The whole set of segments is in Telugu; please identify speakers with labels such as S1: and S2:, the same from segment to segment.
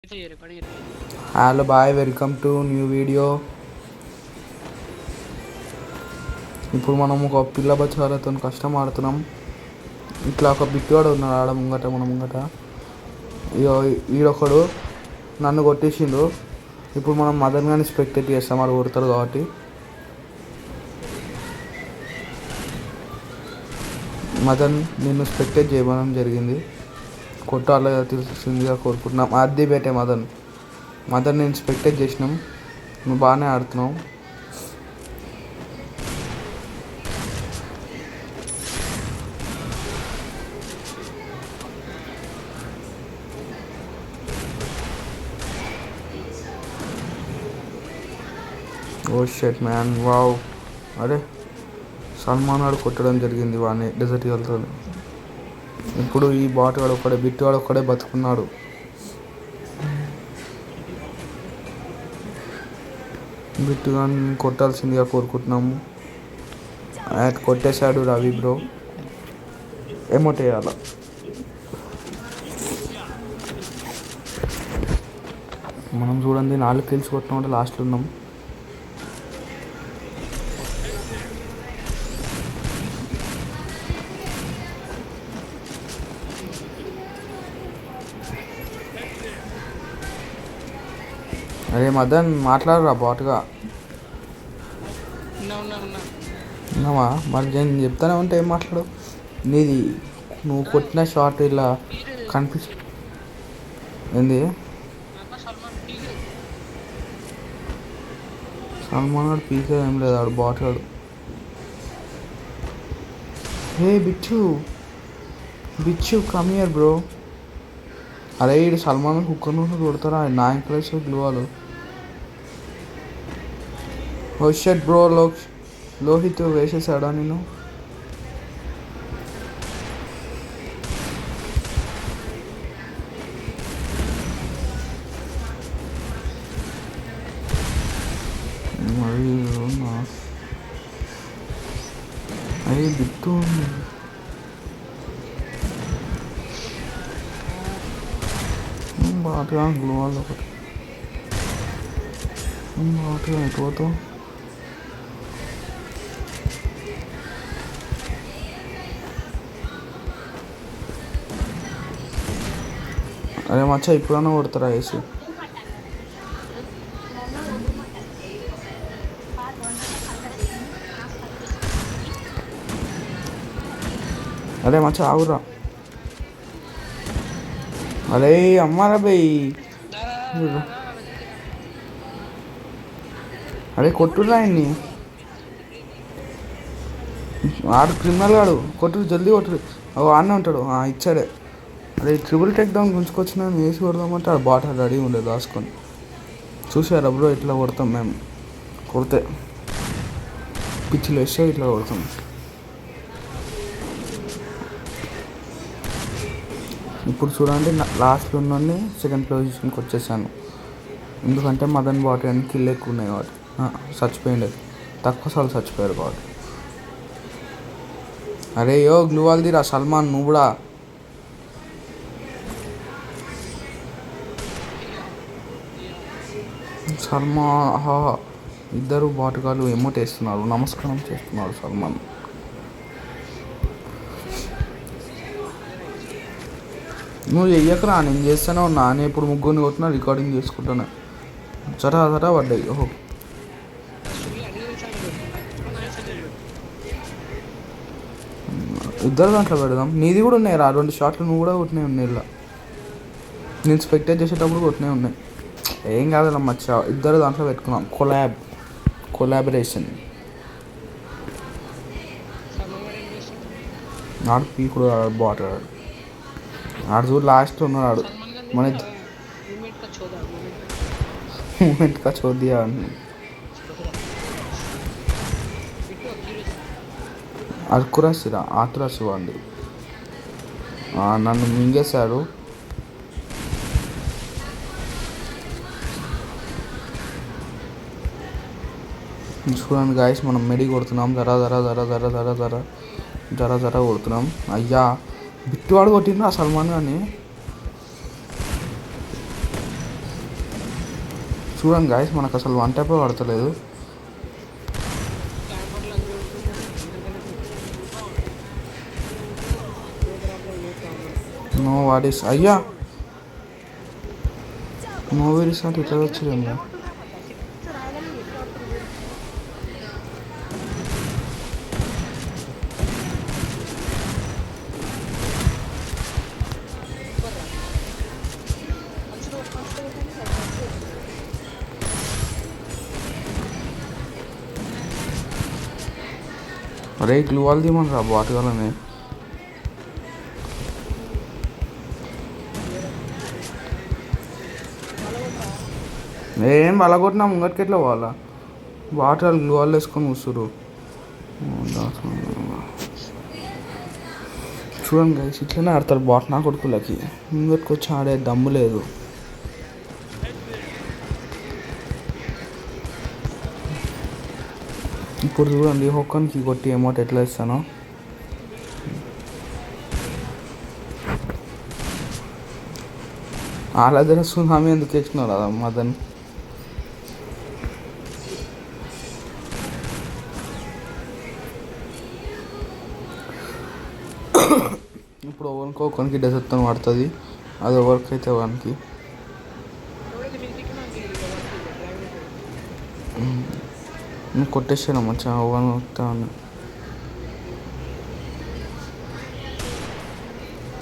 S1: Hello boy, welcome to new video. ఇప్పుడు మనం ఒక పిల్ల బచ్చాలతో కష్టం ఆడుతున్నాం. ఇట్లా ఒక బిట్టువాడు ఉన్నాడు ఆడ ముంగట, మన ముంగట. ఈడొకడు నన్ను కొట్టేసిండు. ఇప్పుడు మనం మదన్ గాని స్పెక్టేట్ చేస్తాం, వాడు కొడతాడు కాబట్టి. మదన్ నిన్ను స్పెక్టేట్ చేయడం జరిగింది, కొట్టాలి తెలిసిందిగా కోరుకుంటున్నాం. అది బేటే మదన్ నేను స్పెక్టేట్ చేసినాం, నువ్వు బాగానే ఆడుతున్నావు. ఓ షెట్ మ్యాన్, వావ్. అరే సల్మాన్ గారు కొట్టడం జరిగింది వాడిని డెజర్ట్ ఈగల్తో. ఇప్పుడు ఈ బాటుగాడు ఒక్కడే, బిట్టుగాడు ఒక్కడే బతుకున్నాడు. బిట్టుగా కొట్టాల్సిందిగా కోరుకుంటున్నాము. కొట్టేశాడు రవి బ్రో, ఏమోటేయాల. మనం చూడండి 4 కిల్స్ కొట్టిన లాస్ట్లో ఉన్నాం. అరే మదన్ మాట్లాడరా బాటుగా. ఉన్నావా? మరి నేను చెప్తానే ఉంటే ఏం మాట్లాడు. నీది నువ్వు కొట్టిన షాట్ ఇలా ఏంది? సల్మాన్ గారు పీకే ఏం లేదు, ఆడు బాటాడు. హే బిచ్చు కమ్ హియర్ బ్రో. అరే ఇడు సల్మాన్ కుక్కర్ నుండి కొడతారా? నా ఎంకరేజ్ గ్లూవాలు. ఓ షట్ బ్రో, లోహిత్ వేసేసాడా నేను? అయ్యి బిట్టు బాగా గ్లూవాలు ఒకటి బాగా అయిపోతావు. అరే మచ్చా ఇప్పుడన్నా కొడతారా వేసి? అరే మచ్చా ఆగురా. అరే అమ్మారా భయ్, అరే కొట్టురా ఆయన్ని. ఆడు క్రిమినల్ గాడు, కొట్టురు జల్దీ కొట్టురు. ఆడనే ఉంటాడు, ఇచ్చాడే. అదే ట్రిపుల్ టేక్ డౌన్ గుంజుకొచ్చిన వేసి కొడదామంటే ఆ బాట రెడీ ఉండేది దాచుకొని. చూసారా బ్రో ఇట్లా కొడతాం మేము, కొడితే పిచ్చిలు వేస్తే ఇట్లా కొడతాం. ఇప్పుడు చూడండి, లాస్ట్లో ఉన్నోడిని సెకండ్ పొజిషన్కి వచ్చేసాను. ఎందుకంటే మదన్ బాట్ అని కిల్ ఎక్కువ ఉన్నాయి కాబట్టి. చచ్చిపోయింది, తక్కువ సార్లు చచ్చిపోయారు కాబట్టి. అరే గ్లూవాల్దిరా సల్మాన్, నువ్వు కూడా. సల్మాన్ ఇద్దరు బాటుగాళ్ళు ఎమోట్ వేస్తున్నారు, నమస్కారం చేస్తున్నారు సల్మాన్. నువ్వు చెయ్యకరా, నేను చేస్తూనే ఉన్నా. నేను ఇప్పుడు ముగ్గురిని కొట్టినా, రికార్డింగ్ చేసుకుంటున్నా. జరా పడ్డాయి. ఇద్దరు దాంట్లో పెడదాం. నీది కూడా ఉన్నాయి రా 2 షాట్లు, నువ్వు కూడా కొట్టినాయి ఉన్నాయి. ఇలా నేను స్పెక్టేట్ చేసేటప్పుడు కొట్టినాయి ఉన్నాయి. ఏం కాదు మచ్చా, ఇద్దరు దాంట్లో పెట్టుకున్నాం. కొలాబరేషన్. ఆడు పీకుడు బాట్ ఆడు చూడు లాస్ట్ ఉన్నాడు. మన మూమెంట్ కా చోద్యా అర్కురాసిరా ఆతురాసి వాడి నన్ను మింగేశాడు. చూడండి గాయస్, మనం మెడి కొడుతున్నాం. జరా కొడుతున్నాం. అయ్యా బిట్టువాడు కొట్టిండు ఆ సల్మాన్ గాని. చూడండి గాయస్, మనకు అసలు వన్ టైప్ పడతలేదు. నో వాడిస్ అయ్యా, నో వెరీస్ అంటే ఇట్లా వచ్చింది. అరే గ్లూ వాల్ తీయమని రా బాటగాలని. ఏం బలగొట్టినా ముంగటికి ఎట్లా పోవాలా? బాటలు గ్లూ వాల్ వేసుకొని కూర్చురు. చూడండి గైస్, ఇట్లనే ఆడతారు బాట్ నా కొడుకులకి. ముంగటికి వచ్చి ఆడే దమ్ము లేదు. ఇప్పుడు చూడండి హొక్కనికి కొట్టి అమౌంట్ ఎట్లా ఇస్తానో. వాళ్ళ దగ్గర సునామీ ఎందుకు వేసినారు కదా మదన్. ఇప్పుడు ఒకరికి డెజర్ట్తో పడుతుంది, అది ఎవరికైతే వానికి. నేను కొట్టేసాను మంచిగా ఓవన్ వస్తాను.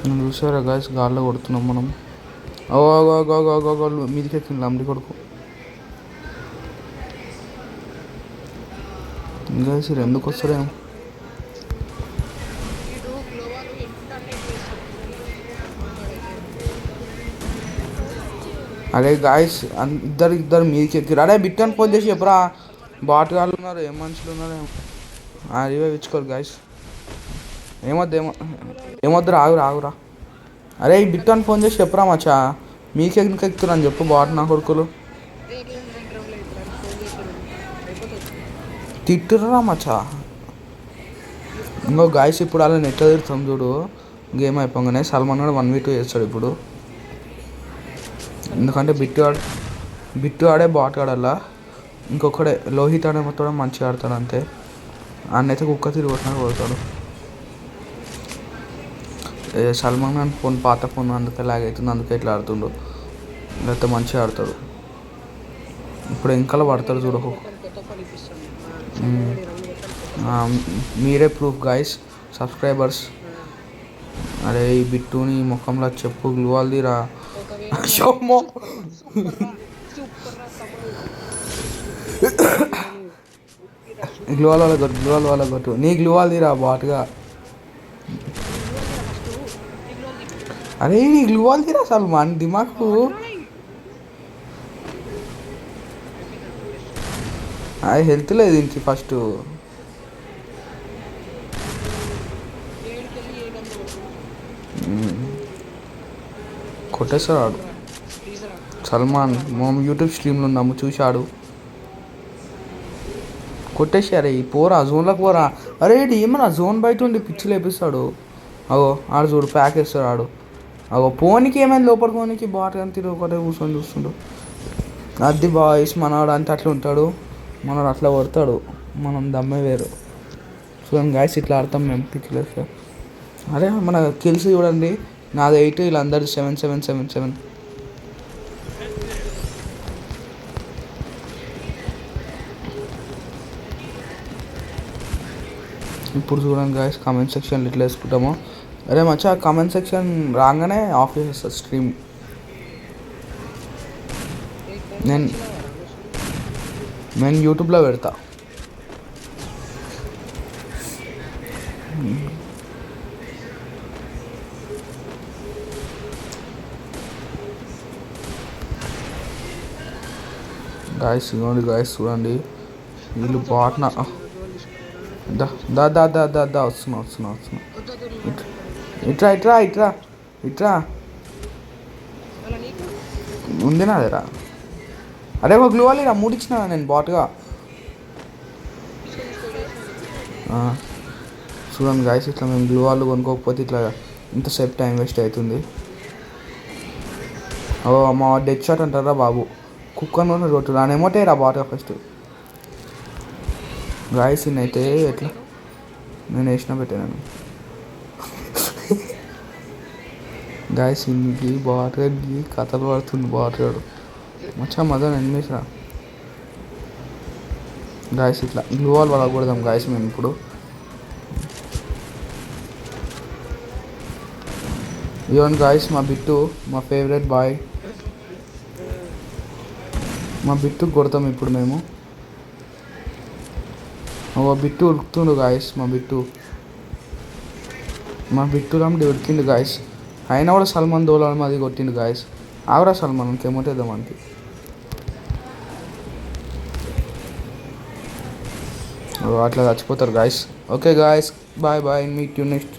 S1: నేను చూసారా గాయస్, గాల్లో కొడుతున్నాం మనం. మీదికి ఎక్కింది అమ్మడి కొడుకు. ఇంకా ఎందుకు వస్తారేమో. అరే గాయస్, ఇద్దరు మీదికి ఎక్కిరు. అరే బిట్టాన్ని ఫోన్ చేసి చెప్పరా, బాట్ గాళ్ళు ఉన్నారు, ఏం మనుషులు ఉన్నారు. రివైవ్ ఇచ్చుకోరు గాయస్. ఏమొద్దు రాగురా. అరే ఈ బిట్టాన్ని ఫోన్ చేసి చెప్పరా మచ్చా, మీకే ఎందుకు ఎక్కుతున్నా అని చెప్పు. బాట్ నా కొడుకులు తిట్టురా మచ్చా. ఇంకో గాయస్, ఇప్పుడు అలా నెట్ తిడుతాం చూడు. గేమ్ అయిపోగానే సల్మాన్ కూడా 1v2 చేస్తాడు ఇప్పుడు. ఎందుకంటే బిట్టు ఆడే బాట్ ఆడల్లా. ఇంకొకడే లోహిత్ ఆడే మొత్తం మంచిగా ఆడతాడు అంతే. అన్నైతే కుక్క తిరిగి కొడతాడు. సల్మాన్ ఖాన్ ఫోన్ పాత ఫోన్ అందుకే లాగ్ అవుతుంది, అందుకే ఇట్లా ఆడుతుండు. లేకపోతే మంచిగా ఆడతాడు. ఇప్పుడు ఇంకా పడతాడు చూడు. మీరే ప్రూఫ్ గాయస్, సబ్స్క్రైబర్స్. అరే ఈ బిట్టుని ముఖంలో చెప్పు గ్లూ వాల్ తీరా. గ్లూ వాల్ కొట్టు నీ గ్లూ వాల్ తీరా బాట్గా. అరే నీ గ్లూ వాల్ తీరా అసలు మన దిమాకు. అది హెల్త్ లేదు దీనికి. ఫస్ట్ కొట్టేస్తాడు ఆడు. సల్మాన్ యూట్యూబ్ స్ట్రీమ్లో ఉన్నాము, చూశాడు. కొట్టేసారే ఈ పోరా, జోన్లోకి పోరా. అరే ఇది ఏమన్నా జోన్ బయట ఉండి పిచ్చి లేపిస్తాడు. అగో ఆడు చూడు, ప్యాక్ వేస్తాడు ఆడు. అగో పోనీకి ఏమైంది, లోపల పోనీకి బాట్ కానీ తిరిగి ఒకటే కూర్చొని చూస్తుండు. అది బాయ్స్, మనవాడు అంతే అట్లా ఉంటాడు, మనవాడు అట్లా కొడతాడు. మనం దమ్మే వేరు. చూడండి గాయస్, ఇట్లా ఆడతాం మేము పిచ్చిలేస్తే. అరే మన కిల్స్ చూడండి, నాది 8, వీళ్ళందరూ 7. ఇప్పుడు చూడండి గాయస్, కామెంట్ సెక్షన్లో ఇట్లా వేసుకుంటామో. అరే మచ్చా, కామెంట్ సెక్షన్ రాగానే ఆఫ్ చేసేస్తా స్ట్రీమ్. నేను యూట్యూబ్లో పెడతా. గాయస్ ఇవ్వండి గాయస్, చూడండి వీళ్ళు బాట్న. దా వస్తున్నా. ఇట్రా ఉంది నా దగ్గర. అరే ఒక గ్లూ వాల్ ఇలా మూడిచ్చిన నేను బాట్గా. చూడండి గాయస్, ఇట్లా మేము గ్లూ వాల్ కొనుక్కోకపోతే ఇట్లా ఇంతసేపు టైం వేస్ట్ అవుతుంది. మా డెడ్ షాట్ అంటారా బాబు. కుక్కను కొట్టు దాని ఎమోటే రా బాగా ఫస్ట్. గాయస్ అయితే ఎట్లా నేను వేసిన పెట్టాను. గాయస్ ఇన్నికి బాటర్కి కథలు పడుతుంది బాటర్ మచ్చా మదన్ ఎనిమిషా. గాయస్ ఇట్లా గ్లూ వాల్ పడకూడదాం గాయస్ మేము ఇప్పుడు. ఇవన్ గాయస్ మా బిట్టు మా ఫేవరెట్ బాయ్, మా బిట్టు కొడతాం ఇప్పుడు మేము. ఓ బిట్టు ఉరుకుతుండు గాయస్, మా బిట్టు రామ్డి ఉరికిండు గాయస్. అయినా కూడా సల్మాన్ దోలాల్ అది కొట్టిండు గాయస్. ఆవరా సల్మాన్ ఇంకేమోటేద్దాం మనకి. అట్లా చచ్చిపోతారు guys. Okay guys, bye bye, meet you next.